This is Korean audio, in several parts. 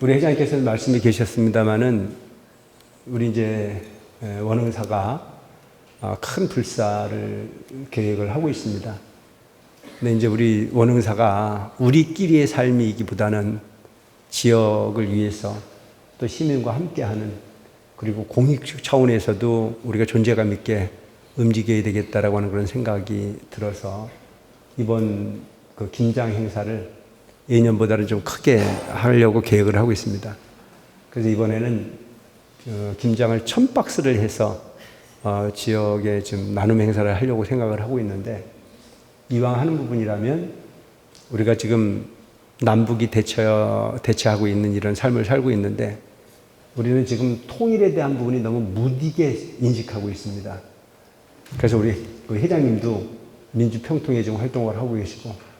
우리 회장님께서 말씀해 계셨습니다마는 우리 이제 원흥사가 큰 불사를 계획을 하고 있습니다. 근데 이제 우리 원흥사가 우리끼리의 삶이기보다는 지역을 위해서 또 시민과 함께하는, 그리고 공익 차원에서도 우리가 존재감 있게 움직여야 되겠다라고 하는 그런 생각이 들어서 이번 그 김장 행사를 예년보다는 좀 크게 하려고 계획을 하고 있습니다. 그래서 이번에는 김장을 1000박스를 해서 지역에 좀 나눔 행사를 하려고 생각을 하고 있는데, 이왕 하는 부분이라면 우리가 지금 남북이 대처하고 있는 이런 삶을 살고 있는데, 우리는 지금 통일에 대한 부분이 너무 무디게 인식하고 있습니다. 그래서 우리 회장님도 민주평통에 지금 활동을 하고 계시고,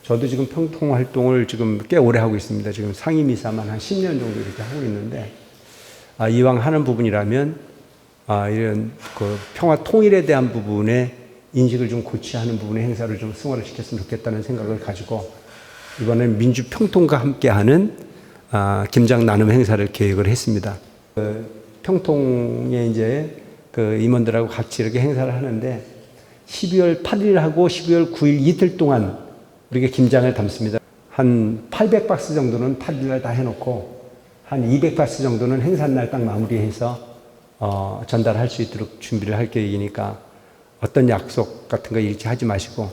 저도 지금 평통 활동을 지금 꽤 오래 하고 있습니다. 지금 상임이사만 한 10년 정도 이렇게 하고 있는데, 이왕 하는 부분이라면 이런 그 평화 통일에 대한 부분에 인식을 좀 고취하는 부분의 행사를 좀 승화를 시켰으면 좋겠다는 생각을 가지고 이번엔 민주평통과 함께하는 김장 나눔 행사를 계획을 했습니다. 평통에 이제 그 임원들하고 같이 이렇게 행사를 하는데 12월 8일하고 12월 9일 이틀 동안 우리가 김장을 담습니다. 한 800박스 정도는 8일날 다 해놓고 한 200박스 정도는 행사날 딱 마무리해서 전달할 수 있도록 준비를 할 계획이니까 어떤 약속 같은 거 잃지 하지 마시고,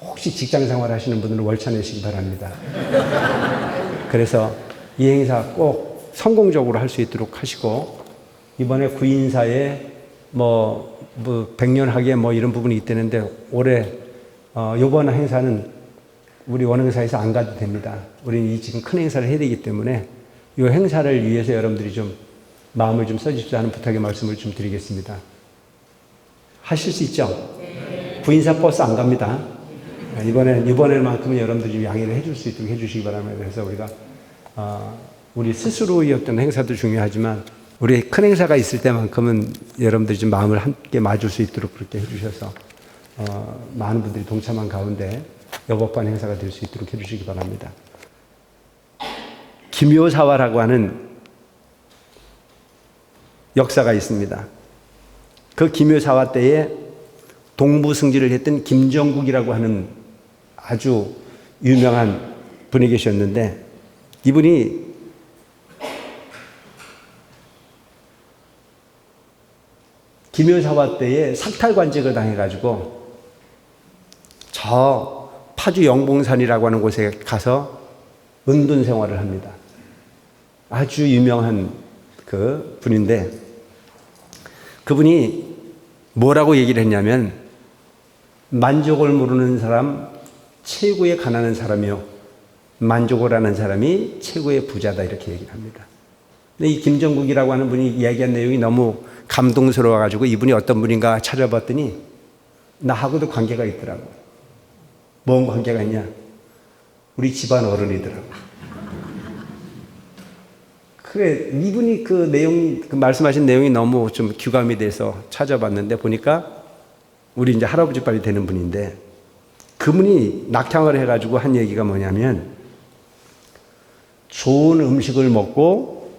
혹시 직장생활 하시는 분들은 월차 내시기 바랍니다. 그래서 이 행사 꼭 성공적으로 할 수 있도록 하시고, 이번에 구인사에 뭐 100년하게 뭐 이런 부분이 있다는데 올해 이번 행사는 우리 원흥사에서 안 가도 됩니다. 우리는 이 지금 큰 행사를 해야 되기 때문에 이 행사를 위해서 여러분들이 좀 마음을 좀 써주십시오 하는 부탁의 말씀을 좀 드리겠습니다. 하실 수 있죠? 네. 구인사 버스 안 갑니다. 이번에만큼은 여러분들이 양해를 해줄 수 있도록 해주시기 바랍니다. 그래서 우리가 우리 스스로의 어떤 행사도 중요하지만 우리 큰 행사가 있을 때만큼은 여러분들이 좀 마음을 함께 맞을 수 있도록 그렇게 해주셔서 많은 분들이 동참한 가운데 여법반 행사가 될 수 있도록 해주시기 바랍니다. 김효사화라고 하는 역사가 있습니다. 그 김효사화 때에 동부승지를 했던 김정국이라고 하는 아주 유명한 분이 계셨는데, 이분이 김효사화 때에 삭탈관직을 당해가지고 저 파주 영봉산이라고 하는 곳에 가서 은둔 생활을 합니다. 아주 유명한 그 분인데, 그분이 뭐라고 얘기를 했냐면, 만족을 모르는 사람 최고의 가난한 사람이요, 만족을 하는 사람이 최고의 부자다, 이렇게 얘기를 합니다. 근데 이 김정국이라고 하는 분이 이야기한 내용이 너무 감동스러워가지고 이분이 어떤 분인가 찾아봤더니 나하고도 관계가 있더라고. 뭔 관계가 있냐? 우리 집안 어른이더라고. 그래, 이분이 그 내용이, 그 말씀하신 내용이 너무 좀 규감이 돼서 찾아봤는데 보니까 우리 이제 할아버지 빨이 되는 분인데, 그분이 낙향을 해가지고 한 얘기가 뭐냐면, 좋은 음식을 먹고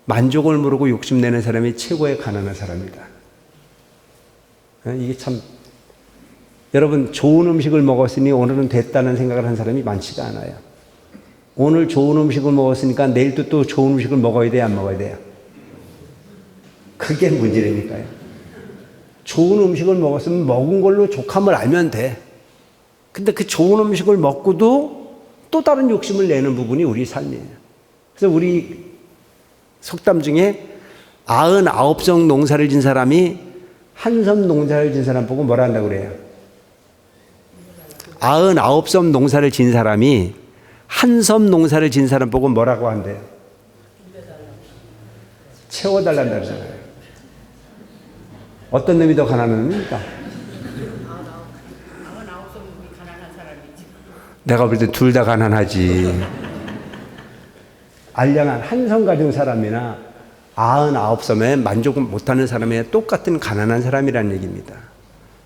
만족을 모르고 욕심내는 사람이 최고의 가난한 사람이다. 이게 참, 여러분, 좋은 음식을 먹었으니 오늘은 됐다는 생각을 한 사람이 많지가 않아요. 오늘 좋은 음식을 먹었으니까 내일도 또 좋은 음식을 먹어야 돼요, 안 먹어야 돼요? 그게 문제라니까요. 좋은 음식을 먹었으면 먹은 걸로 족함을 알면 돼. 근데 그 좋은 음식을 먹고도 또 다른 욕심을 내는 부분이 우리 삶이에요. 그래서 우리 속담 중에 99성 농사를 진 사람이 한 섬 농사를 진 사람 보고 뭐라 한다고 그래요? 99섬 농사를 진 사람이 한 섬 농사를 진 사람 보고 뭐라고 한대요? 채워달란다 그러잖아요. 어떤 놈이 더 가난한 놈입니까? 내가 볼 때 둘 다 가난하지. 알량한 한 섬 가진 사람이나 99섬에 만족을 못하는 사람이 똑같은 가난한 사람이라는 얘기입니다.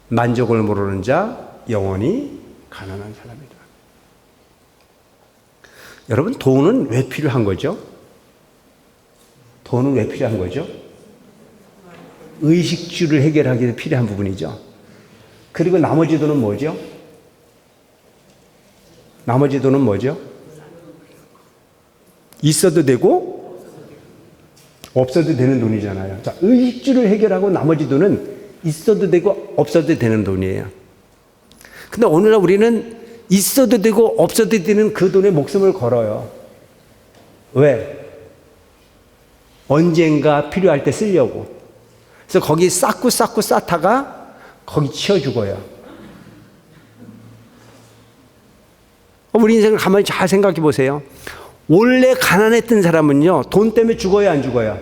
만족을 모르는 자 영원히 가난한 사람이다. 여러분, 돈은 왜 필요한 거죠? 돈은 왜 필요한 거죠? 의식주를 해결하기 위해 필요한 부분이죠. 그리고 나머지 돈은 뭐죠? 나머지 돈은 뭐죠? 있어도 되고 없어도 되는 돈이잖아요. 자, 의식주를 해결하고 나머지 돈은 있어도 되고 없어도 되는 돈이에요. 근데 오늘날 우리는 있어도 되고 없어도 되는 그 돈에 목숨을 걸어요. 왜? 언젠가 필요할 때 쓰려고. 그래서 거기 쌓고 쌓다가 거기 치워 죽어요. 우리 인생을 가만히 잘 생각해 보세요. 원래 가난했던 사람은요, 돈 때문에 죽어요, 안 죽어요?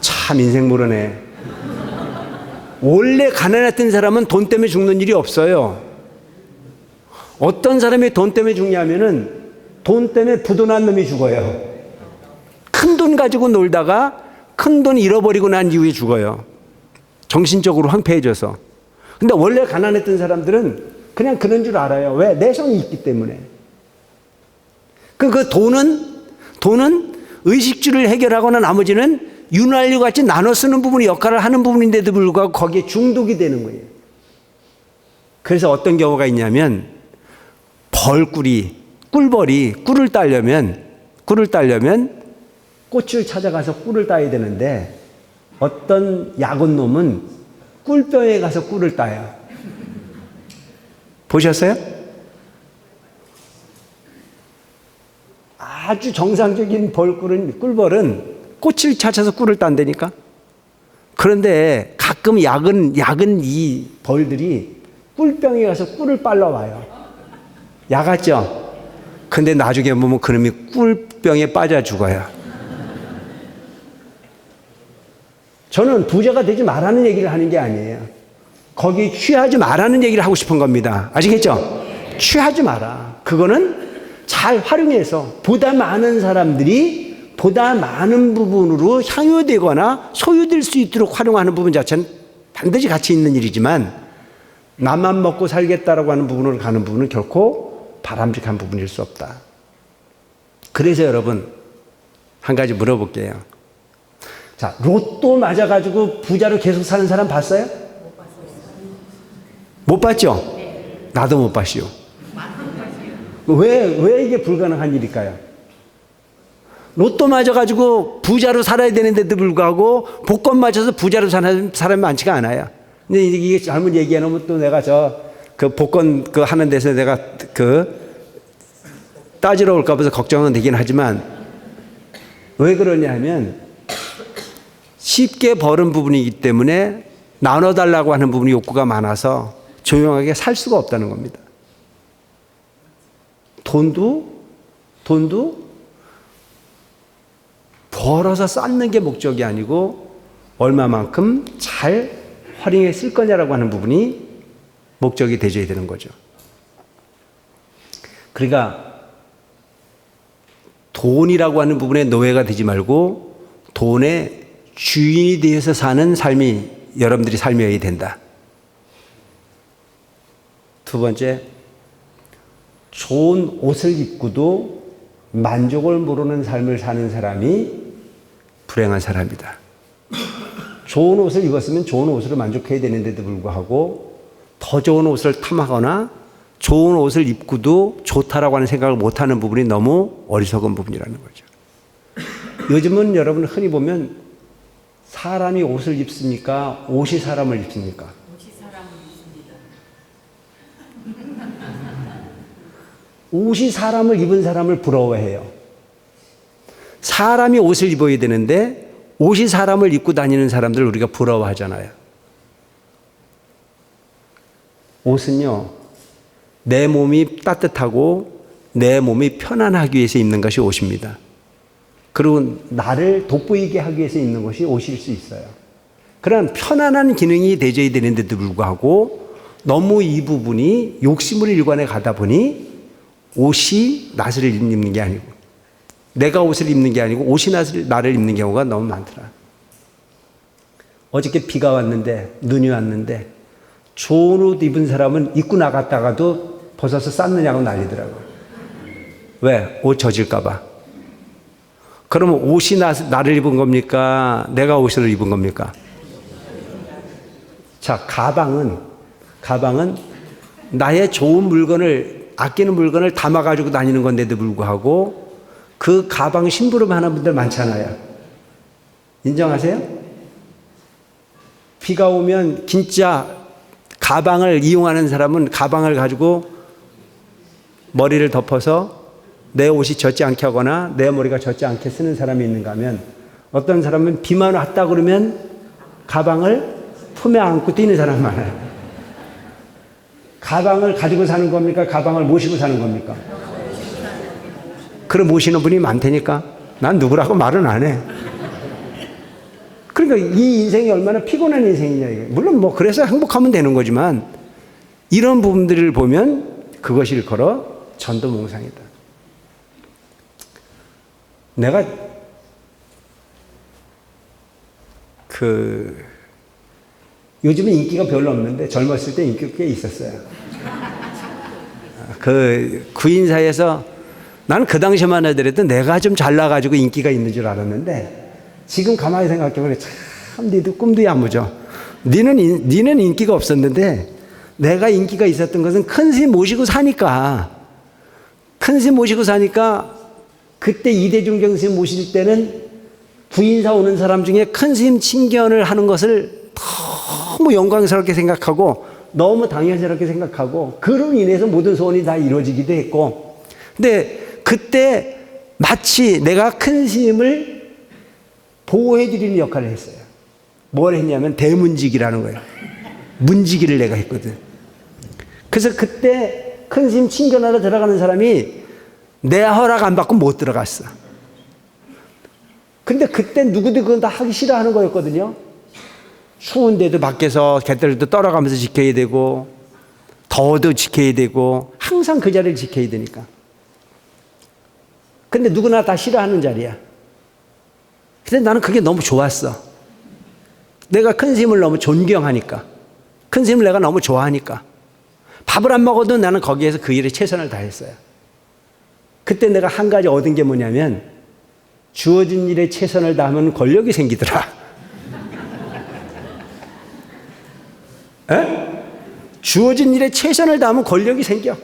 참 인생 모르네. 원래 가난했던 사람은 돈 때문에 죽는 일이 없어요. 어떤 사람이 돈 때문에 죽냐면은 돈 때문에 부도난 놈이 죽어요. 큰 돈 가지고 놀다가 큰 돈 잃어버리고 난 이후에 죽어요. 정신적으로 황폐해져서. 근데 원래 가난했던 사람들은 그냥 그런 줄 알아요. 왜? 내성이 있기 때문에. 그 돈은 의식주를 해결하거나 나머지는 윤활유 같이 나눠 쓰는 부분이 역할을 하는 부분인데도 불구하고 거기에 중독이 되는 거예요. 그래서 어떤 경우가 있냐면 꿀벌이 꿀을 따려면 꽃을 찾아가서 꿀을 따야 되는데 어떤 야근놈은 꿀병에 가서 꿀을 따요. 보셨어요? 아주 정상적인 꿀벌은 꽃을 찾아서 꿀을 딴다니까. 그런데 가끔 야근 이 벌들이 꿀병에 가서 꿀을 빨러 와요. 야같죠? 근데 나중에 보면 그놈이 꿀병에 빠져 죽어요. 저는 부자가 되지 말라는 얘기를 하는 게 아니에요. 거기 취하지 말라는 얘기를 하고 싶은 겁니다. 아시겠죠? 취하지 마라. 그거는 잘 활용해서 보다 많은 사람들이 보다 많은 부분으로 향유되거나 소유될 수 있도록 활용하는 부분 자체는 반드시 가치 있는 일이지만 나만 먹고 살겠다라고 하는 부분으로 가는 부분은 결코 바람직한 부분일 수 없다. 그래서 여러분 한 가지 물어볼게요. 자, 로또 맞아가지고 부자로 계속 사는 사람 봤어요? 못 봤죠? 나도 못 봤시오. 왜 이게 불가능한 일일까요? 로또 맞아가지고 부자로 살아야 되는데도 불구하고 복권 맞아서 부자로 사는 사람이 많지가 않아요. 근데 이게 잘못 얘기해놓으면 또 내가 그 복권 하는 데서 내가 따지러 올까 봐서 걱정은 되긴 하지만 왜 그러냐 하면 쉽게 버는 부분이기 때문에 나눠달라고 하는 부분이 욕구가 많아서 조용하게 살 수가 없다는 겁니다. 돈도 벌어서 쌓는 게 목적이 아니고 얼마만큼 잘 활용해 쓸 거냐라고 하는 부분이 목적이 되어야 되는 거죠. 그러니까 돈이라고 하는 부분에 노예가 되지 말고 돈의 주인이 되어서 사는 삶이 여러분들이 삶이어야 된다. 두 번째, 좋은 옷을 입고도 만족을 모르는 삶을 사는 사람이 불행한 사람이다. 좋은 옷을 입었으면 좋은 옷으로 만족해야 되는데도 불구하고 더 좋은 옷을 탐하거나 좋은 옷을 입고도 좋다라고 하는 생각을 못하는 부분이 너무 어리석은 부분이라는 거죠. 요즘은 여러분 흔히 보면 사람이 옷을 입습니까? 옷이 사람을 입습니까? 옷이 사람을 입습니다. 옷이 사람을 입은 사람을 부러워해요. 사람이 옷을 입어야 되는데 옷이 사람을 입고 다니는 사람들을 우리가 부러워하잖아요. 옷은요, 내 몸이 따뜻하고 내 몸이 편안하기 위해서 입는 것이 옷입니다. 그리고 나를 돋보이게 하기 위해서 입는 것이 옷일 수 있어요. 그런 편안한 기능이 되어야 되는데도 불구하고 너무 이 부분이 욕심으로 일관해 가다 보니 옷이 나를 입는 게 아니고 내가 옷을 입는 게 아니고 옷이 나를 입는 경우가 너무 많더라. 어저께 비가 왔는데 눈이 왔는데 좋은 옷 입은 사람은 입고 나갔다가도 벗어서 쌌느냐고 난리더라고요. 왜? 옷 젖을까봐. 그러면 옷이 나를 입은 겁니까? 내가 옷을 입은 겁니까? 자, 가방은 나의 좋은 물건을, 아끼는 물건을 담아가지고 다니는 건데도 불구하고 그 가방 심부름 하는 분들 많잖아요. 인정하세요? 비가 오면 진짜 가방을 이용하는 사람은 가방을 가지고 머리를 덮어서 내 옷이 젖지 않게 하거나 내 머리가 젖지 않게 쓰는 사람이 있는가 하면, 어떤 사람은 비만 왔다 그러면 가방을 품에 안고 뛰는 사람 많아요. 가방을 가지고 사는 겁니까? 가방을 모시고 사는 겁니까? 그럼 모시는 분이 많다니까. 난 누구라고 말은 안 해. 그러니까 이 인생이 얼마나 피곤한 인생이냐 이게. 물론 뭐 그래서 행복하면 되는 거지만 이런 부분들을 보면 그것이 일컬어 전도몽상이다. 내가 요즘은 인기가 별로 없는데 젊었을 때 인기가 꽤 있었어요. 그 구인사에서 나는 그 당시만 하더라도 내가 좀 잘나가지고 인기가 있는 줄 알았는데 지금 가만히 생각해보면 참 니도 꿈도 야무져. 니는 인기가 없었는데 내가 인기가 있었던 것은 큰 스님 모시고 사니까. 큰 스님 모시고 사니까 그때 이대중경 스님 모실 때는 구인사 오는 사람 중에 큰 스님 친견을 하는 것을 너무 영광스럽게 생각하고 너무 당연스럽게 생각하고 그로 인해서 모든 소원이 다 이루어지기도 했고, 근데 그때 마치 내가 큰 스님을 보호해드리는 역할을 했어요. 뭘 했냐면 대문지기라는 거예요. 문지기를 내가 했거든. 그래서 그때 큰 스님 친견하러 들어가는 사람이 내 허락 안 받고 못 들어갔어. 근데 그때 누구도 그건 다 하기 싫어하는 거였거든요. 추운데도 밖에서 갯들도 떨어가면서 지켜야 되고 더워도 지켜야 되고 항상 그 자리를 지켜야 되니까. 근데 누구나 다 싫어하는 자리야. 근데 나는 그게 너무 좋았어. 내가 큰 스님을 너무 존경하니까, 큰 스님을 내가 너무 좋아하니까 밥을 안 먹어도 나는 거기에서 그 일에 최선을 다했어요. 그때 내가 한 가지 얻은 게 뭐냐면 주어진 일에 최선을 다하면 권력이 생기더라. 에? 주어진 일에 최선을 다하면 권력이 생겨.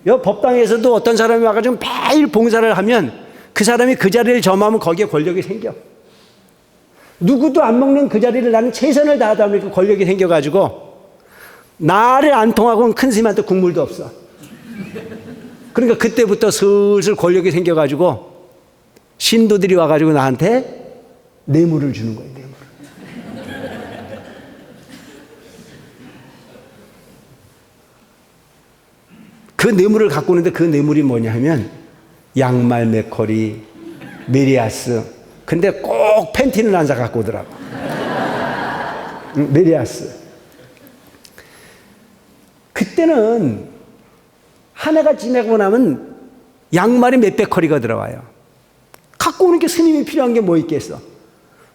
법당에서도 어떤 사람이 와가지고 매일 봉사를 하면 그 사람이 그 자리를 점하면 거기에 권력이 생겨. 누구도 안 먹는 그 자리를 나는 최선을 다하다 보니까 권력이 생겨가지고 나를 안 통하고는 큰 스님한테 국물도 없어. 그러니까 그때부터 슬슬 권력이 생겨가지고 신도들이 와가지고 나한테 뇌물을 주는 거예요. 뇌물. 그 뇌물을 갖고 오는데 그 뇌물이 뭐냐 하면 양말, 맥커리, 메리아스. 근데 꼭 팬티는 안 사 갖고 오더라고. 메리아스. 그때는 한 해가 지나고 나면 양말이 몇백 커리가 들어와요. 갖고 오는 게 스님이 필요한 게 뭐 있겠어.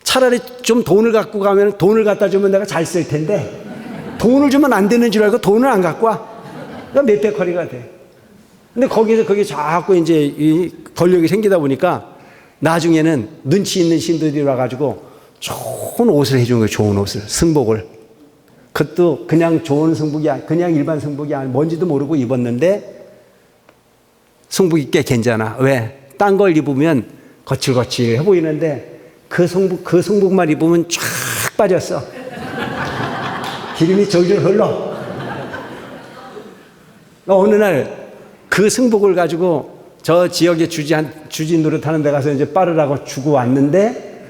차라리 좀 돈을 갖고 가면 돈을 갖다 주면 내가 잘 쓸 텐데 돈을 주면 안 되는 줄 알고 돈을 안 갖고 와. 그러니까 몇백 커리가 돼. 근데 거기서 그게 자꾸 이제 이 권력이 생기다 보니까 나중에는 눈치 있는 신도들이 와가지고 좋은 옷을 해주는 거예요. 좋은 옷을, 승복을. 그것도 그냥 좋은 승복이 아니라 그냥 일반 승복이 아니라 뭔지도 모르고 입었는데 승복이 꽤 괜찮아. 왜? 딴 걸 입으면 거칠거칠해 보이는데 그 승복만 입으면 쫙 빠졌어. 기름이 절절 흘러. 어느 날 그 승복을 가지고 저 지역에 주지 노릇하는 데 가서 이제 빨으라고 주고 왔는데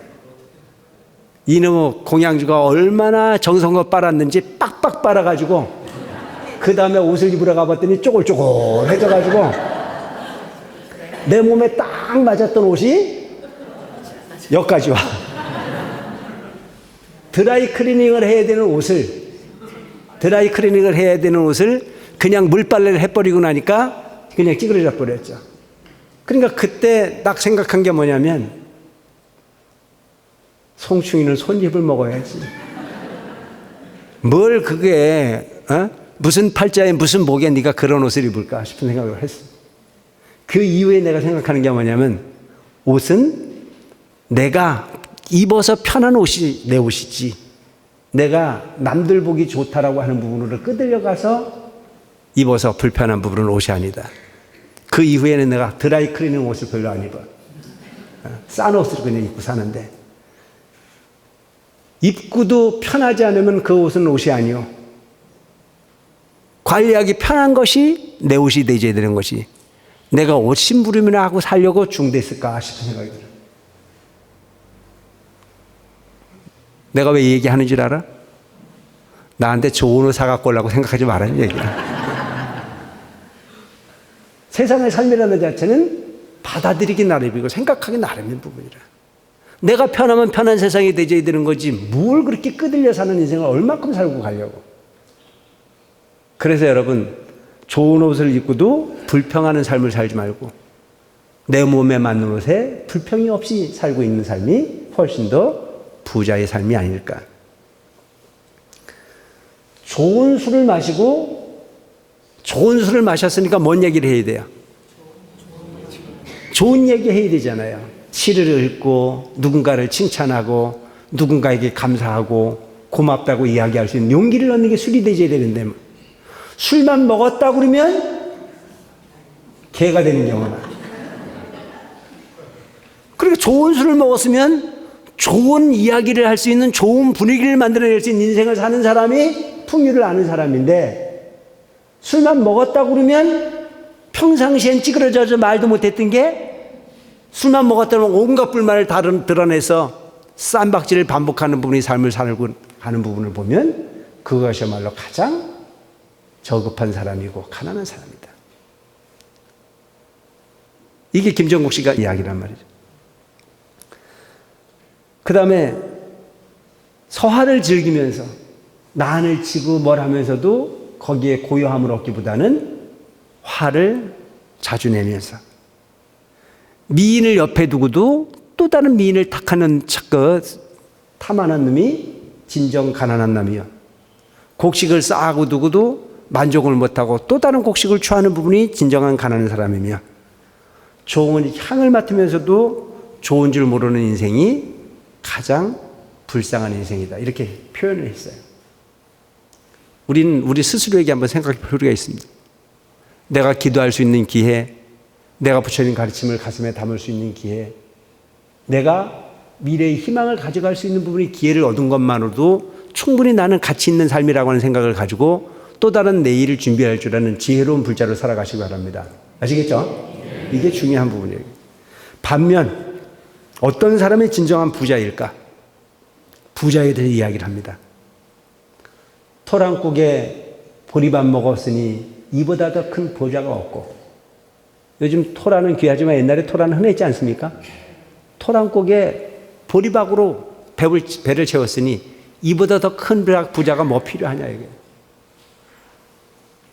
이놈의 공양주가 얼마나 정성껏 빨았는지 빡빡 빨아가지고 그 다음에 옷을 입으러 가봤더니 쪼글쪼글해져가지고 내 몸에 딱 맞았던 옷이 여기까지 와. 드라이 클리닝을 해야 되는 옷을 그냥 물빨래를 해버리고 나니까 그냥 찌그러져 버렸죠. 그러니까 그때 딱 생각한 게 뭐냐면 송충이는 손잎을 먹어야지. 뭘 그게 무슨 팔자에 무슨 목에 네가 그런 옷을 입을까 싶은 생각을 했어. 그 이후에 내가 생각하는 게 뭐냐면 옷은 내가 입어서 편한 옷이 내 옷이지 내가 남들 보기 좋다라고 하는 부분으로 끄들려가서 입어서 불편한 부분은 옷이 아니다. 그 이후에는 내가 드라이 클리닝 옷을 별로 안 입어. 싼 옷을 그냥 입고 사는데 입고도 편하지 않으면 그 옷은 옷이 아니요. 관리하기 편한 것이 내 옷이 되어야 되는 것이 내가 옷 심부름이나 하고 살려고 중대했을까 싶은 생각이 들어요. 내가 왜 이 얘기하는 줄 알아? 나한테 좋은 옷 사갖고 오려고 생각하지 말라는 얘기야. 세상의 삶이라는 자체는 받아들이기 나름이고 생각하기 나름인 부분이라. 내가 편하면 편한 세상이 되어야 되는 거지 뭘 그렇게 끄들려 사는 인생을 얼마큼 살고 가려고. 그래서 여러분 좋은 옷을 입고도 불평하는 삶을 살지 말고 내 몸에 맞는 옷에 불평이 없이 살고 있는 삶이 훨씬 더 부자의 삶이 아닐까. 좋은 술을 마시고 좋은 술을 마셨으니까 뭔 얘기를 해야 돼요? 좋은 얘기 해야 되잖아요. 시를 읽고 누군가를 칭찬하고 누군가에게 감사하고 고맙다고 이야기할 수 있는 용기를 얻는 게 술이 되어야 되는데 술만 먹었다 그러면 개가 되는 경우나. 그러니까 좋은 술을 먹었으면 좋은 이야기를 할 수 있는 좋은 분위기를 만들어낼 수 있는 인생을 사는 사람이 풍류를 아는 사람인데 술만 먹었다 그러면 평상시엔 찌그러져서 말도 못했던 게 술만 먹었다면 온갖 불만을 드러내서 쌈박질을 반복하는 분이 삶을 살고 하는 부분을 보면 그것이야말로 가장 저급한 사람이고 가난한 사람이다. 이게 김정국 씨가 이야기란 말이죠. 그 다음에 서화를 즐기면서 난을 치고 뭘 하면서도 거기에 고요함을 얻기보다는 화를 자주 내면서 미인을 옆에 두고도 또 다른 미인을 탁하는 탐하는 놈이 진정 가난한 놈이요. 곡식을 쌓고 두고도 만족을 못하고 또 다른 곡식을 취하는 부분이 진정한 가난한 사람이며 좋은 향을 맡으면서도 좋은 줄 모르는 인생이 가장 불쌍한 인생이다. 이렇게 표현을 했어요. 우리는 우리 스스로에게 한번 생각해 볼 필요가 있습니다. 내가 기도할 수 있는 기회, 내가 부처님 가르침을 가슴에 담을 수 있는 기회, 내가 미래의 희망을 가져갈 수 있는 부분이 기회를 얻은 것만으로도 충분히 나는 가치 있는 삶이라고 하는 생각을 가지고 또 다른 내일을 준비할 줄 아는 지혜로운 불자로 살아가시기 바랍니다. 아시겠죠? 이게 중요한 부분이에요. 반면 어떤 사람이 진정한 부자일까? 부자에 대해 이야기를 합니다. 토랑국에 보리밥 먹었으니 이보다 더 큰 부자가 없고, 요즘 토라는 귀하지만 옛날에 토라는 흔했지 않습니까? 토랑국에 보리밥으로 배를 채웠으니 이보다 더 큰 부자가 뭐 필요하냐 이게.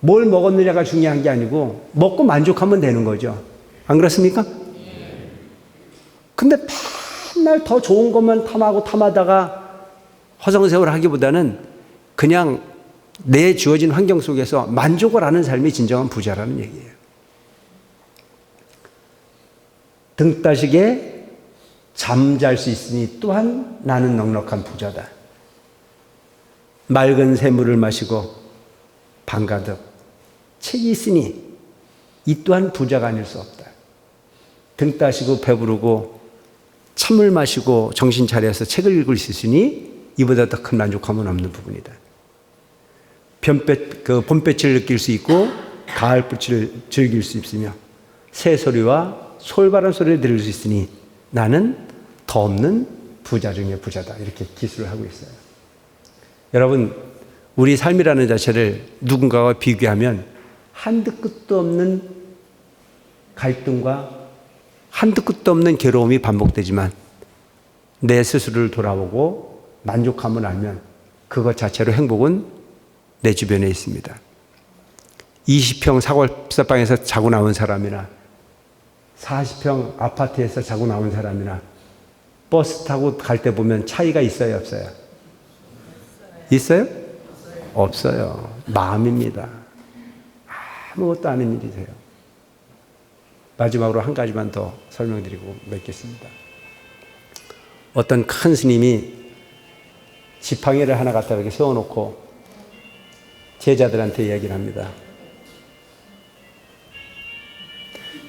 뭘 먹었느냐가 중요한 게 아니고 먹고 만족하면 되는 거죠. 안 그렇습니까? 근데 맨날 더 좋은 것만 탐하다가 허송세월 하기보다는 그냥 내 주어진 환경 속에서 만족을 하는 삶이 진정한 부자라는 얘기예요. 등 따시게 잠잘 수 있으니 또한 나는 넉넉한 부자다. 맑은 샘물을 마시고 방가득 책이 있으니 이 또한 부자가 아닐 수 없다. 등 따시고 배부르고 찬물 마시고 정신 차려서 책을 읽을 수 있으니 이보다 더 큰 만족함은 없는 부분이다. 봄볕을 느낄 수 있고 가을빛을 즐길 수 있으며 새소리와 솔바람 소리를 들을 수 있으니 나는 더 없는 부자 중에 부자다. 이렇게 기술을 하고 있어요. 여러분, 우리 삶이라는 자체를 누군가와 비교하면 한도 끝도 없는 갈등과 한도 끝도 없는 괴로움이 반복되지만 내 스스로를 돌아보고 만족함을 알면 그것 자체로 행복은 내 주변에 있습니다. 20평 사골사방에서 자고 나온 사람이나 40평 아파트에서 자고 나온 사람이나 버스 타고 갈 때 보면 차이가 있어요, 없어요? 있어요? 없어요. 마음입니다. 아무것도 아닌 일이세요. 마지막으로 한 가지만 더 설명드리고 맺겠습니다. 어떤 큰 스님이 지팡이를 하나 갖다 이렇게 세워놓고 제자들한테 이야기를 합니다.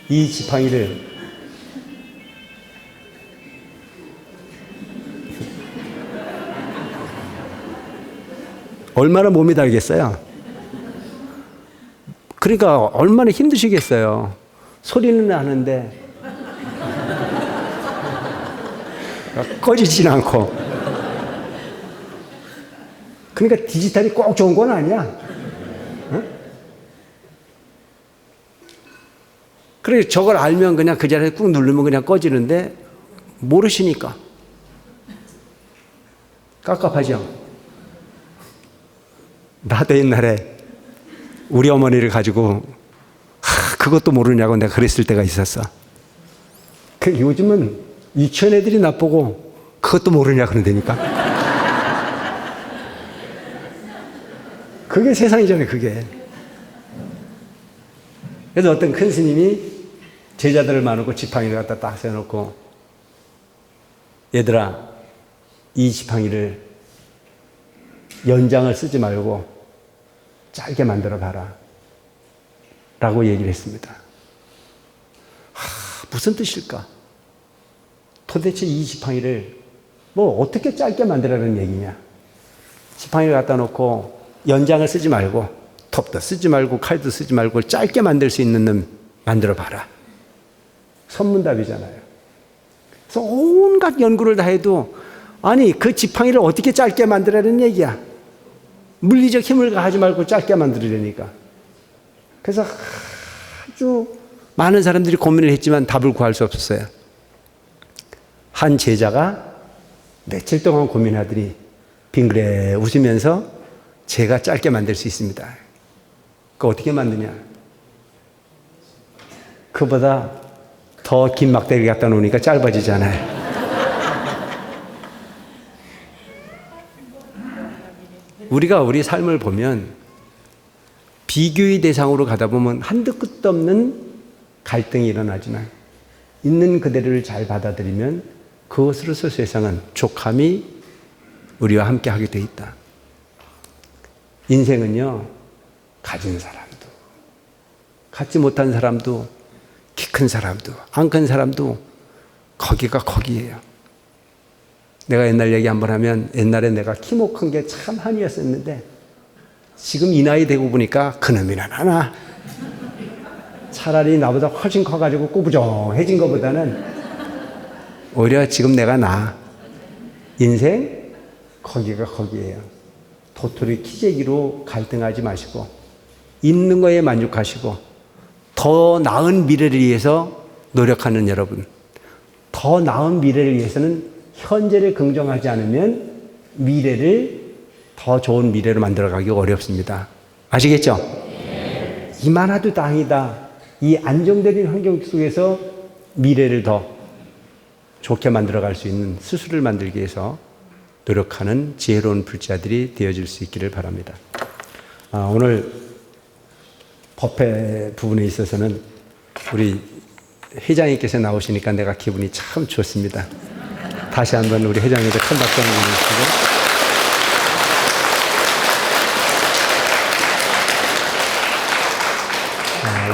이 지팡이를 얼마나 몸이 달겠어요? 그러니까 얼마나 힘드시겠어요? 소리는 나는데 꺼지진 않고. 그러니까 디지털이 꼭 좋은 건 아니야. 응? 그래 저걸 알면 그냥 그 자리에 꾹 누르면 그냥 꺼지는데 모르시니까 깝깝하죠. 나도 옛날에 우리 어머니를 가지고 그것도 모르냐고 내가 그랬을 때가 있었어. 요즘은 유치원 애들이 나보고 그것도 모르냐 그런다니까. 그게 세상이잖아요, 그게. 그래서 어떤 큰 스님이 제자들을 많고 지팡이를 갖다 딱 세워놓고, 얘들아, 이 지팡이를 연장을 쓰지 말고 짧게 만들어 봐라 라고 얘기를 했습니다. 무슨 뜻일까? 도대체 이 지팡이를 뭐 어떻게 짧게 만들라는 얘기냐? 지팡이를 갖다 놓고 연장을 쓰지 말고 톱도 쓰지 말고 칼도 쓰지 말고 짧게 만들 수 있는 놈 만들어 봐라. 선문답이잖아요. 그래서 온갖 연구를 다 해도 아니 그 지팡이를 어떻게 짧게 만들라는 얘기야. 물리적 힘을 가하지 말고 짧게 만들으려니까. 그래서 아주 많은 사람들이 고민을 했지만 답을 구할 수 없었어요. 한 제자가 며칠 동안 고민하더니 빙그레 웃으면서 제가 짧게 만들 수 있습니다. 그거 어떻게 만드냐? 그보다 더 긴 막대기 갖다 놓으니까 짧아지잖아요. 우리가 우리 삶을 보면 비교의 대상으로 가다 보면 한도 끝도 없는 갈등이 일어나지만 있는 그대로를 잘 받아들이면 그것으로서 세상은 족함이 우리와 함께 하게 돼 있다. 인생은요, 가진 사람도, 갖지 못한 사람도, 키 큰 사람도, 안 큰 사람도 거기가 거기예요. 내가 옛날 얘기 한번 하면 옛날에 내가 키모 큰 게 참 한이었었는데 지금 이 나이 되고 보니까 그놈이나 나나. 차라리 나보다 훨씬 커가지고 꾸부정해진 것보다는 오히려 지금 내가 나. 인생 거기가 거기예요. 도토리 키재기로 갈등하지 마시고 있는 거에 만족하시고 더 나은 미래를 위해서 노력하는 여러분, 더 나은 미래를 위해서는 현재를 긍정하지 않으면 미래를 더 좋은 미래로 만들어가기 어렵습니다. 아시겠죠? 네. 이만하도 다행이다. 이 안정된 환경 속에서 미래를 더 좋게 만들어갈 수 있는 스스로를 만들기 위해서 노력하는 지혜로운 불자들이 되어질 수 있기를 바랍니다. 오늘 법회 부분에 있어서는 우리 회장님께서 나오시니까 내가 기분이 참 좋습니다. 다시 한번 우리 회장님께 큰 박수 한번 주시고.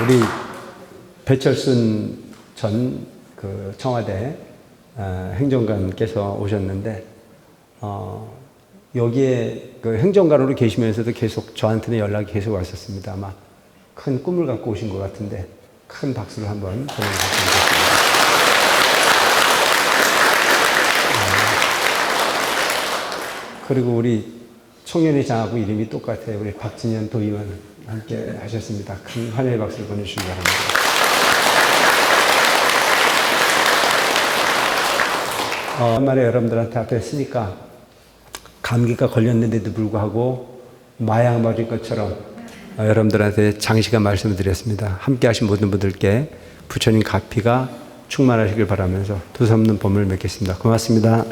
우리 배철순 전 그 청와대 행정관께서 오셨는데 여기에 그 행정관으로 계시면서도 계속 저한테는 연락이 계속 왔었습니다. 아마 큰 꿈을 갖고 오신 것 같은데 큰 박수를 한번 보내주셨습니다. 그리고 우리 총연회장하고 이름이 똑같아요. 우리 박진현 도의원 함께 하셨습니다. 큰 환영의 박수를 보내주시기 바랍니다. 말에 여러분들한테 앞에 쓰니까 감기가 걸렸는데도 불구하고 마약 맞을 것처럼 여러분들한테 장시간 말씀을 드렸습니다. 함께 하신 모든 분들께 부처님 가피가 충만하시길 바라면서 두서없는 봄을 맺겠습니다. 고맙습니다.